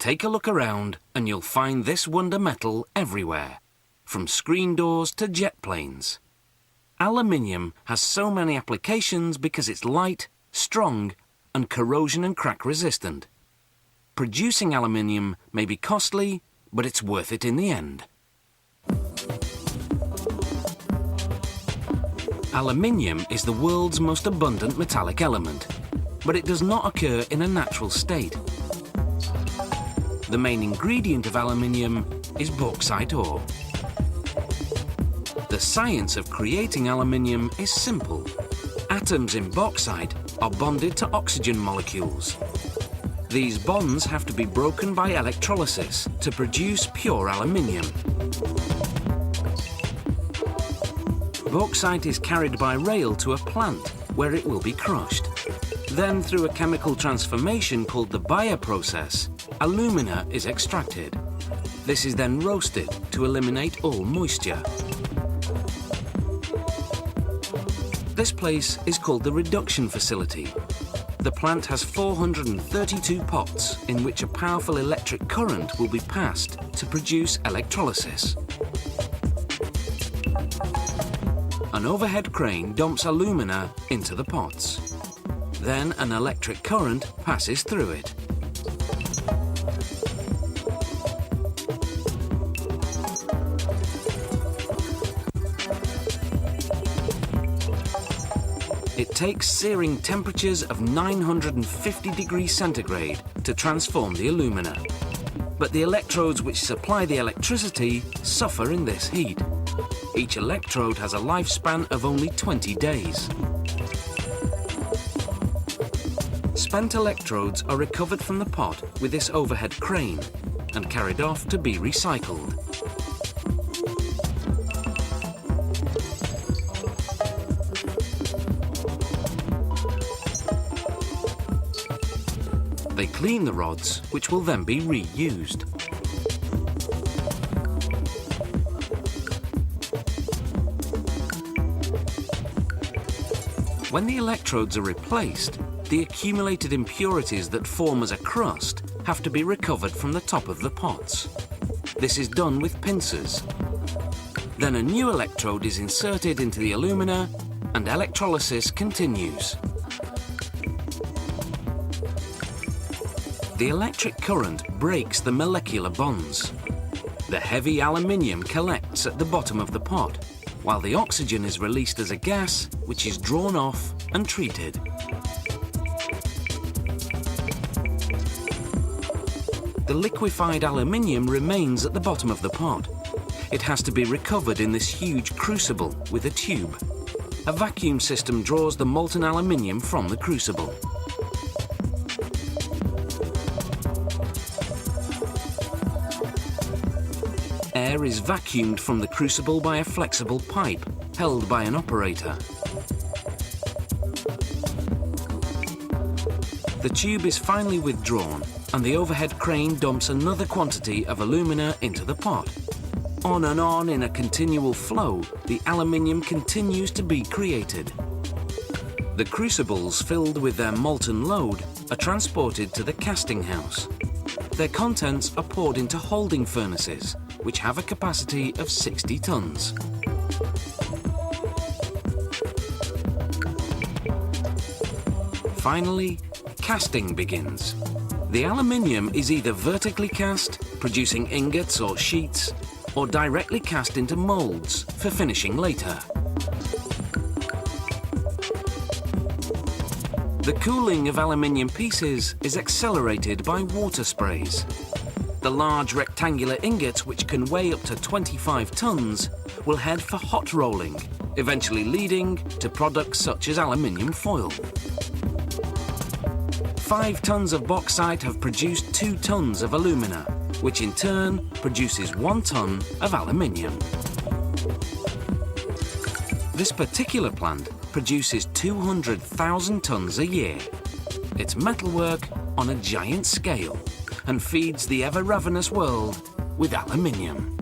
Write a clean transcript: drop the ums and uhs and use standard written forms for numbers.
Take a look around and you'll find this wonder metal everywhere, from screen doors to jet planes. Aluminium has so many applications because it's light, strong, and corrosion and crack resistant. Producing aluminium may be costly, but it's worth it in the end. Aluminium is the world's most abundant metallic element, but it does not occur in a natural state. The main ingredient of aluminium is bauxite ore. The science of creating aluminium is simple. Atoms in bauxite are bonded to oxygen molecules. These bonds have to be broken by electrolysis to produce pure aluminium. Bauxite is carried by rail to a plant where it will be crushed. Then, through a chemical transformation called the Bayer process, alumina is extracted. This is then roasted to eliminate all moisture. This place is called the reduction facility. The plant has 432 pots in which a powerful electric current will be passed to produce electrolysis. An overhead crane dumps alumina into the pots. Then an electric current passes through it. It takes searing temperatures of 950 degrees centigrade to transform the alumina. But the electrodes which supply the electricity suffer in this heat. Each electrode has a lifespan of only 20 days. Spent electrodes are recovered from the pot with this overhead crane and carried off to be recycled. They clean the rods, which will then be reused. When the electrodes are replaced, the accumulated impurities that form as a crust have to be recovered from the top of the pots. This is done with pincers. Then a new electrode is inserted into the alumina and electrolysis continues. The electric current breaks the molecular bonds. The heavy aluminium collects at the bottom of the pot, while the oxygen is released as a gas, which is drawn off and treated. The liquefied aluminium remains at the bottom of the pot. It has to be recovered in this huge crucible with a tube. A vacuum system draws the molten aluminium from the crucible. Air is vacuumed from the crucible by a flexible pipe held by an operator. The tube is finally withdrawn and the overhead crane dumps another quantity of alumina into the pot. On and on in a continual flow, the aluminium continues to be created. The crucibles filled with their molten load are transported to the casting house. Their contents are poured into holding furnaces, which have a capacity of 60 tons. Finally, casting begins. The aluminium is either vertically cast, producing ingots or sheets, or directly cast into molds for finishing later. The cooling of aluminium pieces is accelerated by water sprays. The large rectangular ingots, which can weigh up to 25 tons, will head for hot rolling, eventually leading to products such as aluminium foil. 5 tons of bauxite have produced 2 tons of alumina, which in turn produces 1 ton of aluminium. This particular plant produces 200,000 tons a year. It's metalwork on a giant scale and feeds the ever-ravenous world with aluminium.